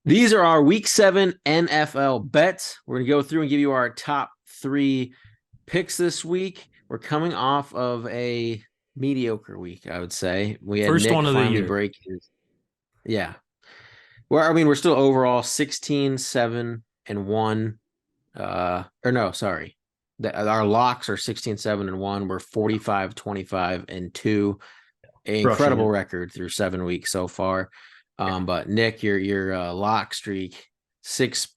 These are our week 7 NFL bets. We're going to go through and give you our top 3 picks this week. We're coming off of a mediocre week, I would say. We had First Nick one of the finally year. break his. Yeah. Well, I mean, we're still overall 16, 7, and 1. Or no, sorry. Our locks are 16, 7, and 1. We're 45, 25, and 2. An Crushing incredible it. record through 7 weeks so far. But Nick, your lock streak, 6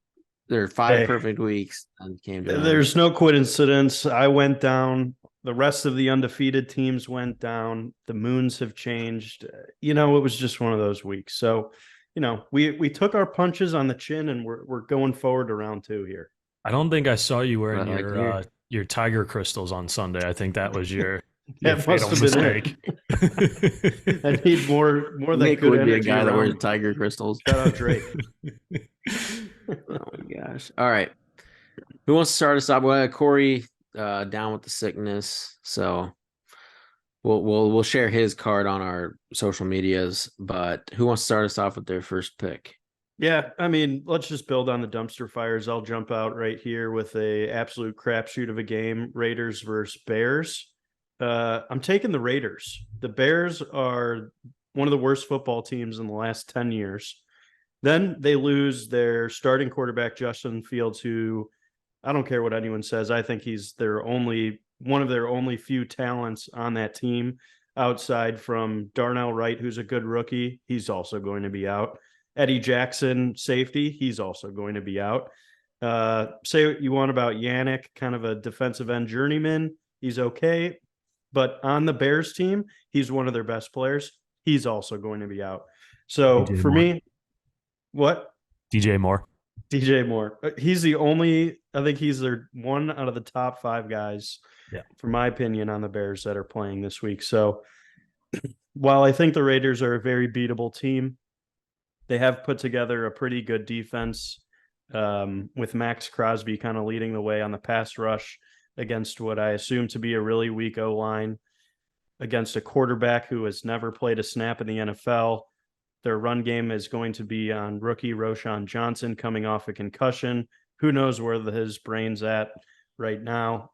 there are 5 Hey, perfect weeks and came to an end. there's no coincidence. I went down. The rest of the undefeated teams went down. The moons have changed. It was just one of those weeks. So, we took our punches on the chin, and we're going forward to round 2 here. I don't think I saw you wearing What I like to hear. your tiger crystals on Sunday. I think that was your That fatal must have been mistake. I need more than Nick good would be a energy guy that wears around. tiger crystals. Shout out Drake. Oh my gosh. All right. Who wants to start us off? Well, Corey down with the sickness. So we'll share his card on our social medias, but who wants to start us off with their first pick? Yeah, I mean, let's just build on the dumpster fires. I'll jump out right here with a absolute crapshoot of a game: Raiders versus Bears. I'm taking the Raiders. The Bears are one of the worst football teams in the last 10 years. Then they lose their starting quarterback, Justin Fields, who I don't care what anyone says. I think he's one of their only few talents on that team outside from Darnell Wright, who's a good rookie. He's also going to be out. Eddie Jackson, safety, he's also going to be out. Say what you want about Yannick, kind of a defensive end journeyman. He's okay. But on the Bears team, he's one of their best players. He's also going to be out. So DJ for Moore. me, what? DJ Moore. DJ Moore. He's the only, I think he's their one out of the top 5 guys, Yeah. for my opinion, on the Bears that are playing this week. So while I think the Raiders are a very beatable team, they have put together a pretty good defense with Max Crosby kind of leading the way on the pass rush against what I assume to be a really weak O-line, against a quarterback who has never played a snap in the NFL. Their run game is going to be on rookie Roschon Johnson coming off a concussion. Who knows where his brain's at right now.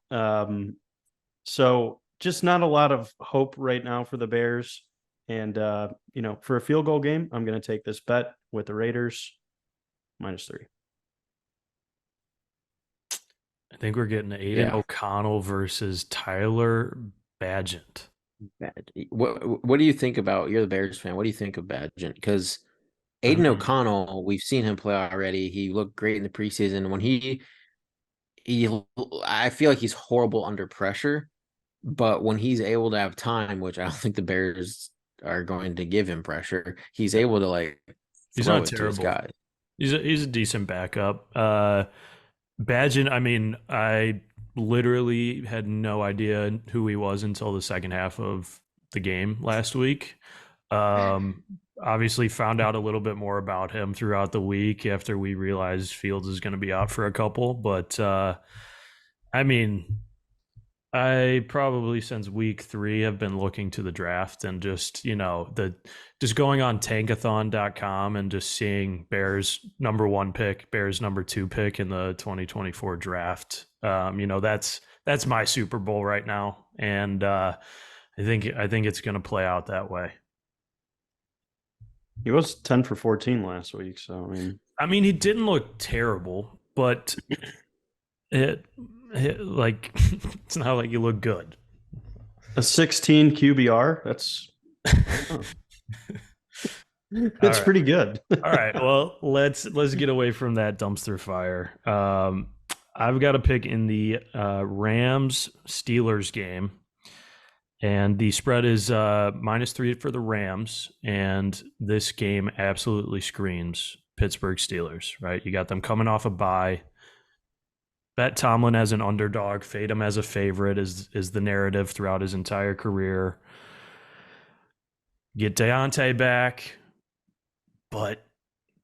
So just not a lot of hope right now for the Bears. And, for a field goal game, I'm going to take this bet with the Raiders -3. I think we're getting Aiden O'Connell versus Tyler Bagent. What do you think about? You're the Bears fan. What do you think of Badgett? Because Aiden O'Connell, we've seen him play already. He looked great in the preseason. When I feel like he's horrible under pressure, but when he's able to have time, which I don't think the Bears are going to give him pressure, he's able to he's throw not it to his terrible. guy. He's a decent backup. Bagent, I mean, I literally had no idea who he was until the second half of the game last week. Obviously found out a little bit more about him throughout the week after we realized Fields is going to be out for a couple. But I mean, I probably since week 3 have been looking to the draft and just, just going on tankathon.com and just seeing Bears number 1 pick, Bears number 2 pick in the 2024 draft. That's my Super Bowl right now. And I think it's going to play out that way. He was 10 for 14 last week. So, he didn't look terrible, but it's not like you look good. A 16 QBR, that's that's pretty good. All right, well, let's get away from that dumpster fire. I've got a pick in the Rams Steelers game, and the spread is -3 for the Rams, and this game absolutely screams Pittsburgh Steelers, right? You got them coming off a bye. Bet Tomlin as an underdog, fade him as a favorite is the narrative throughout his entire career. Get Deontay back, but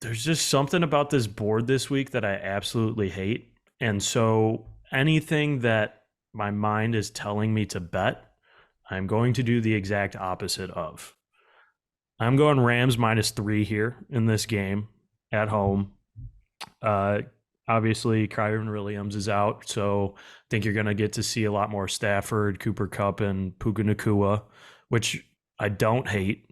there's just something about this board this week that I absolutely hate. And so anything that my mind is telling me to bet, I'm going to do the exact opposite of. I'm going Rams -3 here in this game. at home. Uh, Obviously, Kyron Williams is out, so I think you're going to get to see a lot more Stafford, Cooper Kupp, and Puka Nakua, which I don't hate.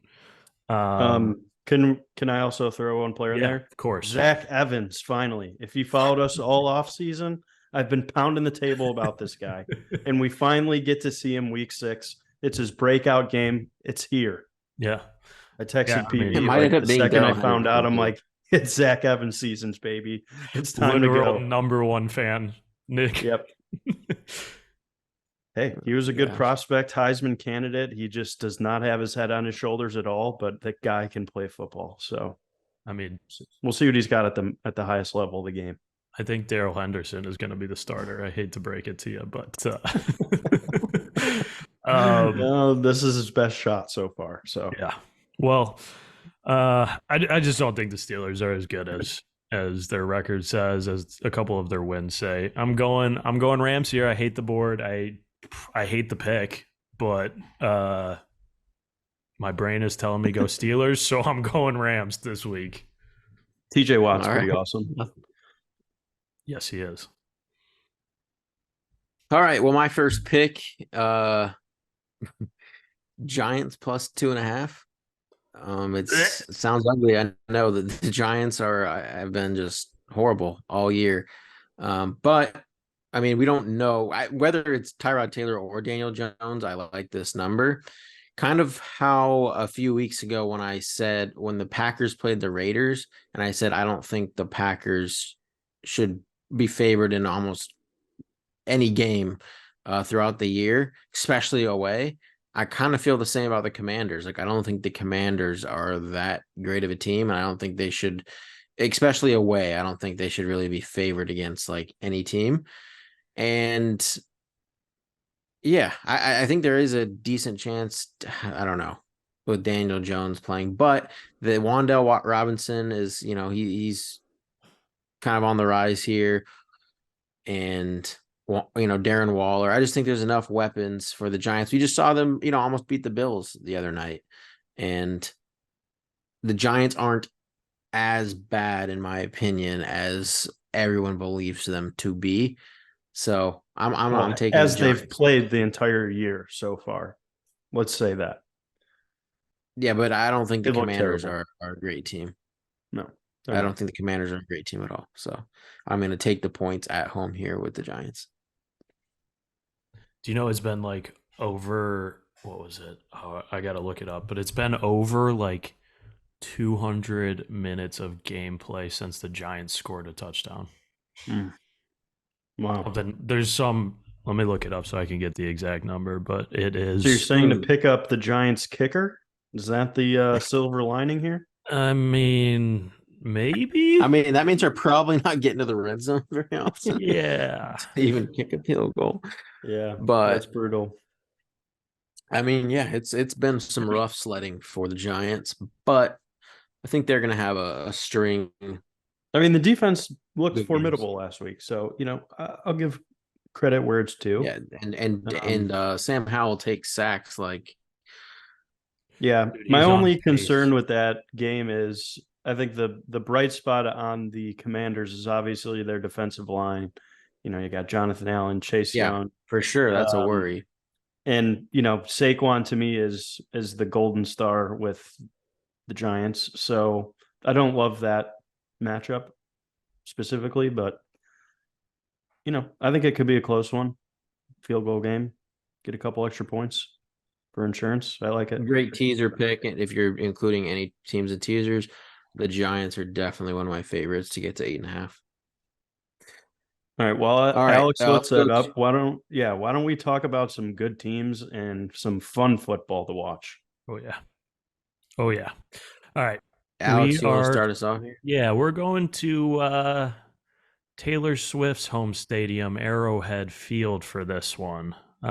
Can I also throw one player in Yeah, there? of course. Zach Evans, finally. If you followed us all off season, I've been pounding the table about this guy. And we finally get to see him week 6. It's his breakout game. It's here. Yeah. I texted Yeah, I mean, PB It might like end up the being second I Darrell found out. I'm Henderson, like, it's Zach Evans seasons, baby. It's time literal to go. number one fan, Nick. Yep. Hey, he was a good Gosh. prospect, Heisman candidate. He just does not have his head on his shoulders at all, but that guy can play football. So I mean, we'll see what he's got at the highest level of the game. I think Darrell Henderson is going to be the starter. I hate to break it to you, but No, this is his best shot so far. So yeah. Well, I just don't think the Steelers are as good as their record says, as a couple of their wins say. I'm going Rams here. I hate the board. I hate the pick, but my brain is telling me go Steelers, so I'm going Rams this week. TJ Watt's All pretty right. awesome. Yes, he is. All right. Well, my first pick, Giants plus 2.5. It sounds ugly. I know that the Giants have been just horrible all year. But I mean, we don't know whether it's Tyrod Taylor or Daniel Jones. I like this number. Kind of how a few weeks ago when the Packers played the Raiders, and I said I don't think the Packers should be favored in almost any game throughout the year, especially away. I kind of feel the same about the Commanders. Like, I don't think the Commanders are that great of a team, and I don't think they should, especially away, I don't think they should really be favored against like any team. And yeah, I think there is a decent chance. I don't know, with Daniel Jones playing, but the Wan'Dale Robinson is, he's kind of on the rise here, and Darren Waller. I just think there's enough weapons for the Giants. We just saw them, almost beat the Bills the other night, and the Giants aren't as bad, in my opinion, as everyone believes them to be. So I'm taking as the Giants. they've played the entire year so far. Let's say that. Yeah, but I don't think the They look Commanders terrible. are a great team. No, I don't think the Commanders are a great team at all. So I'm going to take the points at home here with the Giants. Do you know it's been like over, what was it? Oh, I got to look it up, but it's been over like 200 minutes of gameplay since the Giants scored a touchdown. Wow. There's some, let me look it up so I can get the exact number, but it is. So you're saying to pick up the Giants kicker? Is that the silver lining here? I mean, maybe. I mean, that means they're probably not getting to the red zone very often. Yeah. To even kick a field goal. Yeah, But that's brutal. I mean, yeah, it's been some rough sledding for the Giants, but I think they're going to have a string. I mean, the defense looked Good formidable last week, so I'll give credit where it's due. Yeah, and Sam Howell takes sacks like. Yeah, Dude, my he's on only pace. concern with that game is I think the bright spot on the Commanders is obviously their defensive line. You got Jonathan Allen, Chase Young, for sure. That's a worry. and Saquon to me is the golden star with the Giants. So I don't love that matchup specifically, but I think it could be a close one, field goal game, get a couple extra points for insurance. I like it. Great teaser pick. And if you're including any teams of teasers, the Giants are definitely one of my favorites to get to 8.5. All right. Well, All right, Alex, let's set go up. Why don't we talk about some good teams and some fun football to watch? Oh, yeah. Oh, yeah. All right. Alex, you want to start us off here? Yeah, we're going to Taylor Swift's home stadium, Arrowhead Field, for this one. We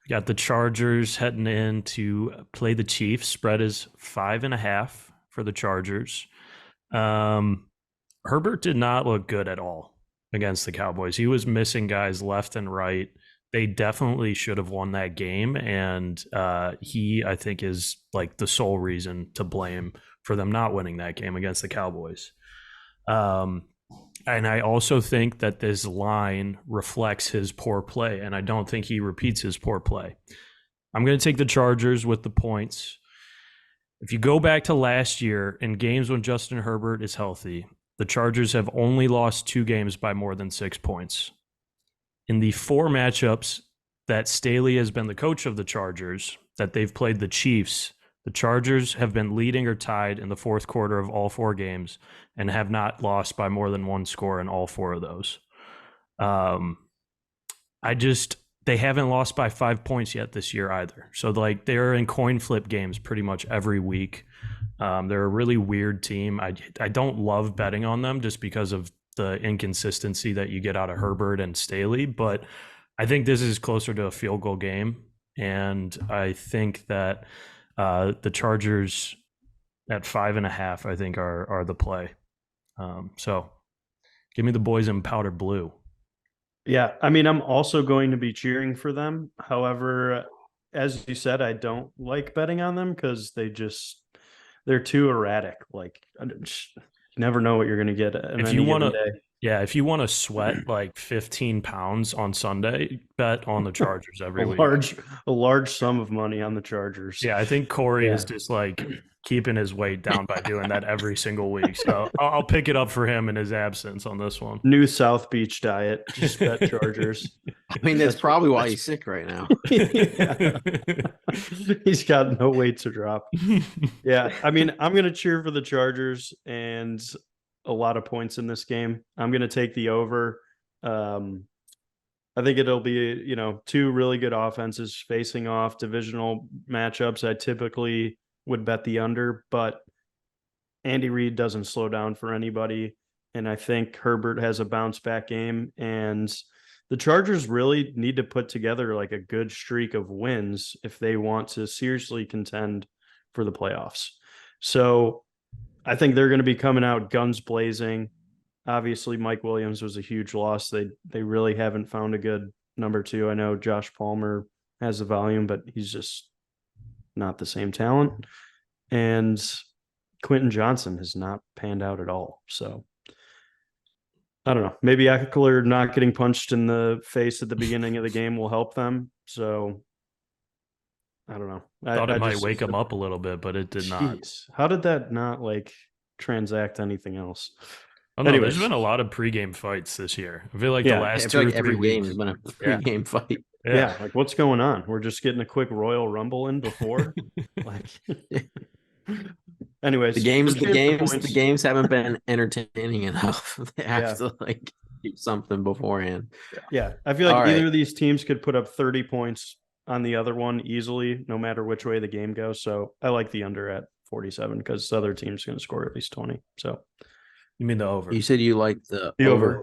got the Chargers heading in to play the Chiefs. Spread is 5.5 for the Chargers. Herbert did not look good at all against the Cowboys. He was missing guys left and right. they definitely should have won that game, and he, I think, is like the sole reason to blame for them not winning that game against the Cowboys. Um, and I also think that this line reflects his poor play, and I don't think he repeats his poor play. I'm going to take the Chargers with the points. If you go back to last year in games when Justin Herbert is healthy, the Chargers have only lost 2 games by more than 6 points. In the 4 matchups that Staley has been the coach of the Chargers, that they've played the Chiefs, the Chargers have been leading or tied in the fourth quarter of all 4 games and have not lost by more than 1 score in all 4 of those. They haven't lost by 5 points yet this year either. So like they're in coin flip games pretty much every week. They're a really weird team. I don't love betting on them just because of the inconsistency that you get out of Herbert and Staley, but I think this is closer to a field goal game, and I think that the Chargers at 5.5, I think, are the play. So give me the boys in powder blue. Yeah, I mean, I'm also going to be cheering for them. However, as you said, I don't like betting on them because they're too erratic. Like, you never know what you're going to get. If you want to, if you want to sweat like 15 pounds on Sunday, bet on the Chargers every week. A large sum of money on the Chargers. Yeah, I think Corey is just like keeping his weight down by doing that every single week. So I'll pick it up for him in his absence on this one. New South Beach diet. Just bet Chargers. I mean, that's probably why he's sick right now. He's got no weight to drop. Yeah, I mean, I'm going to cheer for the Chargers and a lot of points in this game. I'm going to take the over. I think it'll be, 2 really good offenses facing off, divisional matchups. I typically would bet the under, but Andy Reid doesn't slow down for anybody. And I think Herbert has a bounce back game, and the Chargers really need to put together like a good streak of wins if they want to seriously contend for the playoffs. So I think they're going to be coming out guns blazing. Obviously, Mike Williams was a huge loss. They really haven't found a good number 2. I know Josh Palmer has the volume, but he's just not the same talent. And Quentin Johnson has not panned out at all. So I don't know. Maybe Eckler not getting punched in the face at the beginning of the game will help them. So I don't know. I thought it might wake him up a little bit, but it did not. How did that not like transact anything else? Oh, no, there's been a lot of pregame fights this year. I feel like the last 2 or 3 every weeks game has been a pregame fight. Yeah, like what's going on? We're just getting a quick Royal Rumble in before. Anyways, the games haven't been entertaining enough. They have to like do something beforehand. Yeah, I feel like either of these teams could put up 30 points on the other one easily, no matter which way the game goes. So I like the under at 47 because the other team's going to score at least 20. So you mean the over? You said you like the over.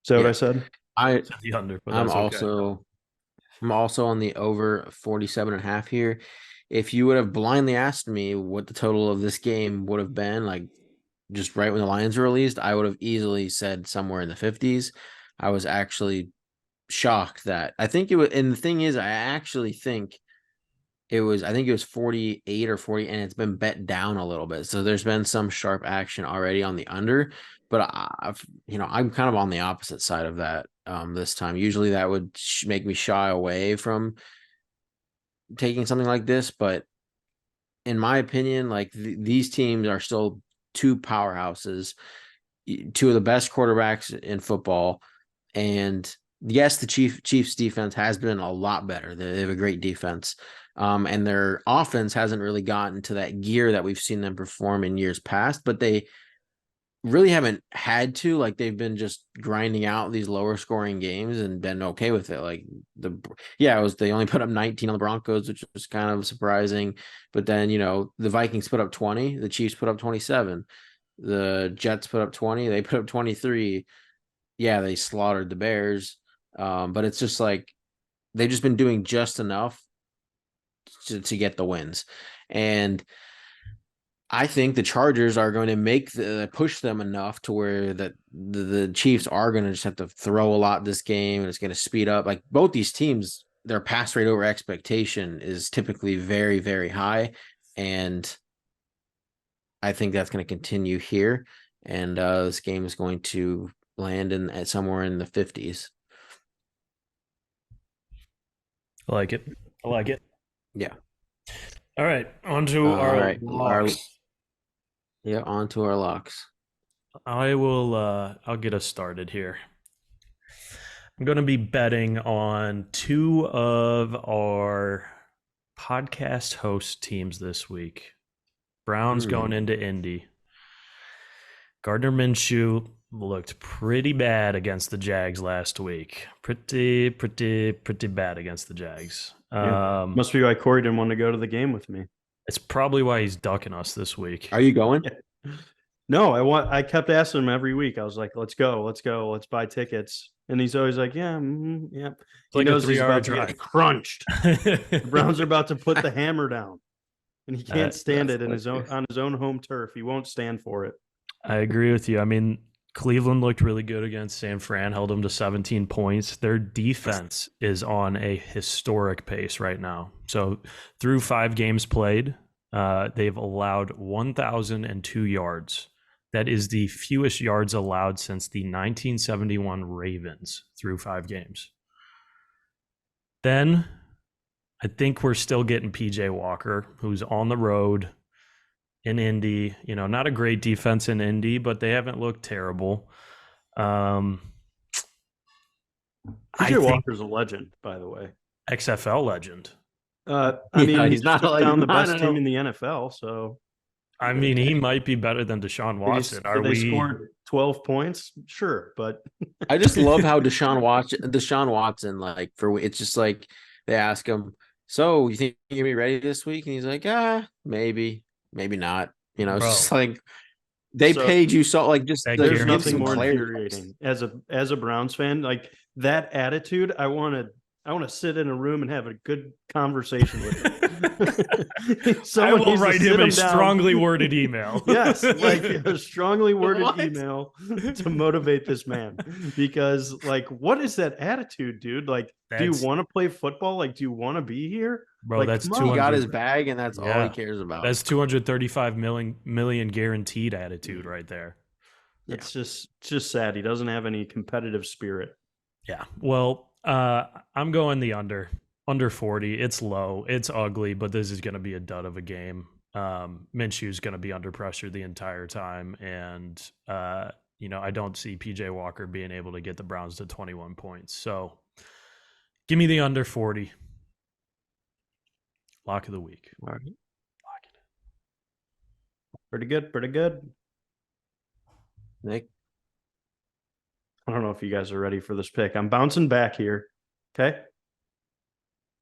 Is that what I said? I said the under. But I'm also on the over 47.5 here. If you would have blindly asked me what the total of this game would have been, like just right when the lines were released, I would have easily said somewhere in the 50s. I was actually shocked that I think it was, and the thing is, I think it was 48 or 40, and it's been bet down a little bit. So there's been some sharp action already on the under, but I'm kind of on the opposite side of that this time. Usually that would make me shy away from taking something like this, but in my opinion, like these teams are still 2 powerhouses, 2 of the best quarterbacks in football, and yes, the Chiefs defense has been a lot better. They have a great defense, and their offense hasn't really gotten to that gear that we've seen them perform in years past, but they really haven't had to. Like they've been just grinding out these lower scoring games and been okay with it. Like they only put up 19 on the Broncos, which was kind of surprising. But then, the Vikings put up 20, the Chiefs put up 27, the Jets put up 20, they put up 23. Yeah, they slaughtered the Bears. But it's just like they've just been doing just enough to get the wins. And I think the Chargers are going to make push them enough to where that the Chiefs are going to just have to throw a lot this game, and it's going to speed up. Like both these teams, their pass rate over expectation is typically very, very high, and I think that's going to continue here. And this game is going to land at somewhere in the 50s. I like it. I like it. Yeah. All right, on to our locks. Yeah, on to our locks. I'll get us started here. I'm going to be betting on two of our podcast host teams this week. Browns going into Indy. Gardner Minshew looked pretty bad against the Jags last week. Pretty bad against the Jags. Yeah. Must be why Corey didn't want to go to the game with me. It's probably why he's ducking us this week. Are you going? No, I kept asking him every week. I was like, let's go, let's buy tickets. And he's always like, yeah. It's he like knows a he's 3-hour about to drive. get crunched. The Browns are about to put the hammer down. And he can't stand it on his own home turf. He won't stand for it. I agree with you. I mean, Cleveland looked really good against San Fran, held them to 17 points. Their defense is on a historic pace right now. So through 5 games played, they've allowed 1,002 yards. That is the fewest yards allowed since the 1971 Ravens through 5 games. Then I think we're still getting PJ Walker, who's on the road in Indy. You know, not a great defense in Indy, but they haven't looked terrible. PJ Walker's a legend, by the way. XFL legend. I mean, he's not like down the best team in the NFL. So, I mean, he might be better than Deshaun Watson. They scored 12 points? Sure, but I just love how Deshaun Watson, like it's just like they ask him, so you think you're gonna be ready this week? And he's like, maybe not. You know, it's just like they paid you so like just there's nothing more infuriating as a Browns fan. Like that attitude, I want to sit in a room and have a good conversation with him. I will write him a strongly worded email. Yes, like a strongly worded email to motivate this man. Because, like, what is that attitude, dude? Like, do you want to play football? Like, do you want to be here? Bro, like, that's he got his bag, and that's all he cares about. That's 235 million guaranteed attitude right there. It's just sad. He doesn't have any competitive spirit. Yeah. Well, I'm going the under 40. It's low. It's ugly, but this is going to be a dud of a game. Minshew's going to be under pressure the entire time. And, I don't see PJ Walker being able to get the Browns to 21 points. So give me the under 40. Lock of the week. All right. Pretty good. Nick? I don't know if you guys are ready for this pick. I'm bouncing back here. Okay.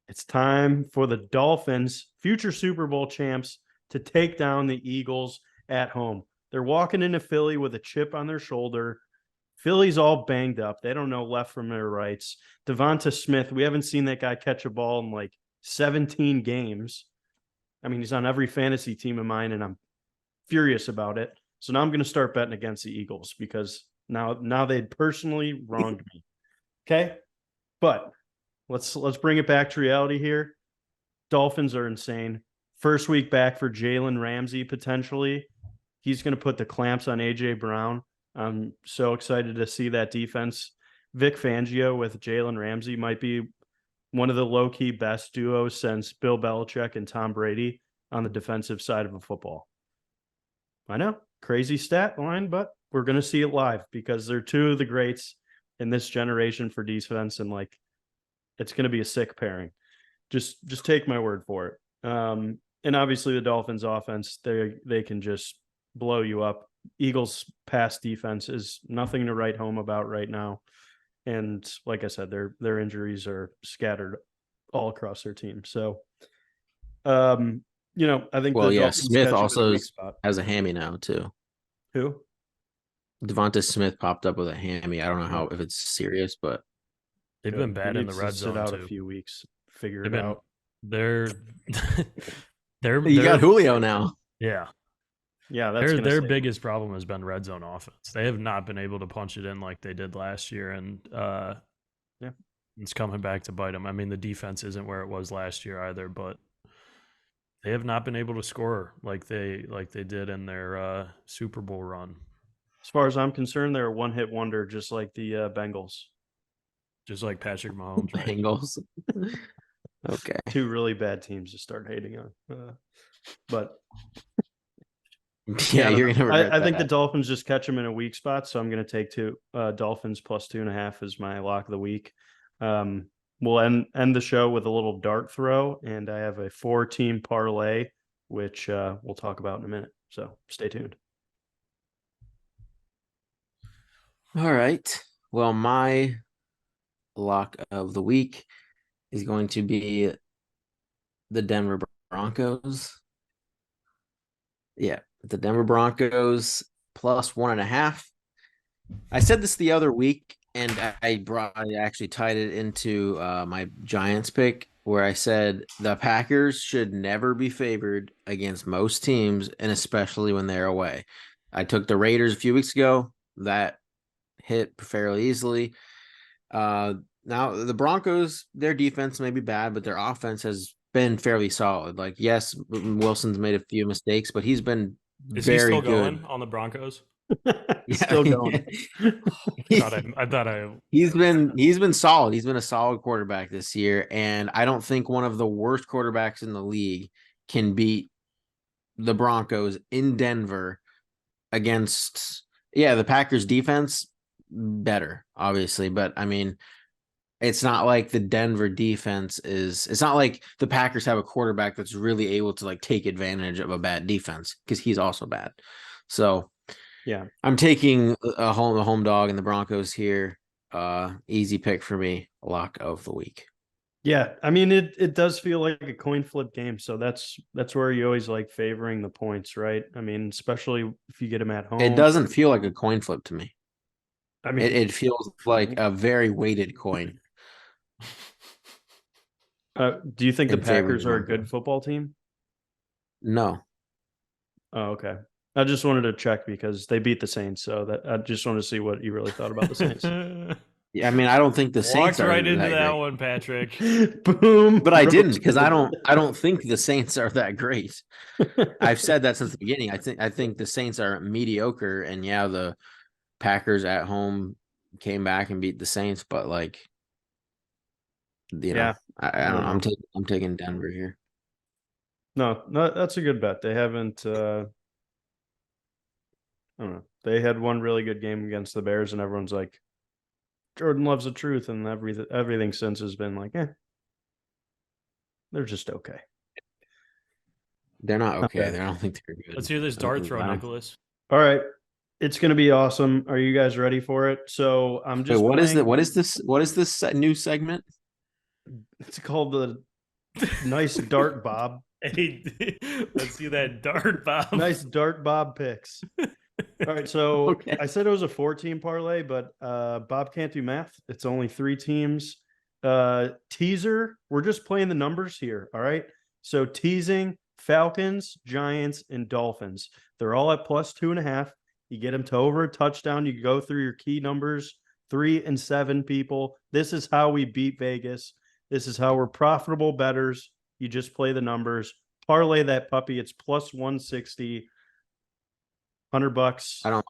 It's time for the Dolphins, future Super Bowl champs, to take down the Eagles at home. They're walking into Philly with a chip on their shoulder. Philly's all banged up. They don't know left from their rights. Devonta Smith, we haven't seen that guy catch a ball in like 17 games. I mean, he's on every fantasy team of mine, and I'm furious about it. So now I'm going to start betting against the Eagles because now they'd personally wronged me. Okay? But let's bring it back to reality here. Dolphins are insane. First week back for Jalen Ramsey, potentially. He's going to put the clamps on A.J. Brown. I'm so excited to see that defense. Vic Fangio with Jalen Ramsey might be one of the low-key best duos since Bill Belichick and Tom Brady on the defensive side of a football. I know, crazy stat line, but we're going to see it live because they're two of the greats in this generation for defense, and like it's going to be a sick pairing. Just take my word for it. And obviously the Dolphins offense, they can just blow you up. Eagles pass defense is nothing to write home about right now. And like I said, their injuries are scattered all across their team. So, I think Smith also has a hammy now too. Who? Devonta Smith popped up with a hammy. I don't know if it's serious, but they've been bad in the red zone out too. A few weeks, figure it out. They're you got Julio now. Yeah. Yeah, that's gonna Their save 'em. biggest problem has been red zone offense. They have not been able to punch it in like they did last year, and Yeah. it's coming back to bite them. I mean, the defense isn't where it was last year either, but they have not been able to score like they did in their Super Bowl run. As far as I'm concerned, they're a one-hit wonder, just like the Bengals. Just like Patrick Mahomes, right? Bengals. Okay. Two really bad teams to start hating on. But Yeah, I don't you're know. gonna regret I think the that. Dolphins just catch them in a weak spot, so I'm going to take Dolphins plus 2.5 as my lock of the week. We'll end the show with a little dart throw, and I have a 4-team parlay, which we'll talk about in a minute. So stay tuned. All right. Well, my lock of the week is going to be the Denver Broncos. Yeah, the Denver Broncos plus 1.5. I said this the other week, and I actually tied it into my Giants pick, where I said the Packers should never be favored against most teams, and especially when they're away. I took the Raiders a few weeks ago. That hit fairly easily. Now the Broncos, their defense may be bad, but their offense has been fairly solid. Like, yes, Wilson's made a few mistakes, but he's been Is he very still good. going on the Broncos? Still going. I thought I he's been solid. He's been a solid quarterback this year, and I don't think one of the worst quarterbacks in the league can beat the Broncos in Denver against the Packers defense better, obviously, but I mean, it's not like the Denver defense it's not like the Packers have a quarterback that's really able to like take advantage of a bad defense, because he's also bad. So Yeah. I'm taking the home dog and the Broncos here. Easy pick for me. Lock of the week. Yeah, I mean it does feel like a coin flip game, so that's where you always like favoring the points, right? I mean, especially if you get them at home. It doesn't feel like a coin flip to me. I mean, It feels like a very weighted coin. do you think the in favor of Packers the are a Broncos. good football team? No. Oh, okay. I just wanted to check because they beat the Saints, so that I just wanted to see what you really thought about the Saints. Yeah, I mean, I don't think the Saints walked are right into that great. one, Patrick. Boom. But I didn't, because I roasted. don't think the Saints are that great. I've said that since the beginning. I think the Saints are mediocre, and yeah, the Packers at home came back and beat the Saints, but like, Yeah. I don't know. know. I'm taking Denver here. No, that's a good bet. They haven't I don't know. They had one really good game against the Bears, and everyone's like, Jordan loves the truth, and everything since has been like, they're just okay. They're not okay. Okay. I don't think they're good. Let's hear this dart throw, Nicholas. All right. It's gonna be awesome. Are you guys ready for it? So I'm Wait, just what is playing. it? What is this? What is this new segment? It's called the Nice Dart Bob. Hey, let's see that dart, Bob. Nice Dart Bob picks. All right, so Okay. I said it was a 4-team parlay, but Bob can't do math. It's only 3 teams. Teaser, we're just playing the numbers here. All right. So teasing Falcons, Giants, and Dolphins. They're all at plus 2.5. You get them to over a touchdown. You go through your key numbers, 3 and 7 people. This is how we beat Vegas. This is how we're profitable bettors. You just play the numbers, parlay that puppy. It's plus 160. $100.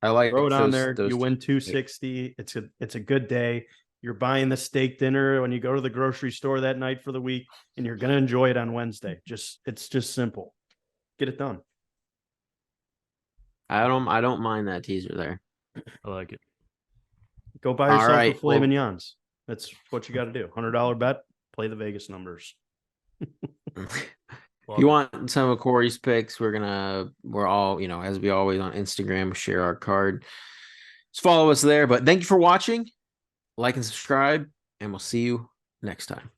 I like Throw it on those, there. those You win 260. It's a good day. You're buying the steak dinner when you go to the grocery store that night for the week, and you're gonna enjoy it on Wednesday. It's just simple. Get it done. I don't mind that teaser there. I like it. Go buy All yourself right, a filet well- mignons. That's what you got to do. $100 bet. Play the Vegas numbers. If Love you it. want some of Corey's picks, we're all, as we always on Instagram, share our card. Just follow us there. But thank you for watching. Like and subscribe, and we'll see you next time.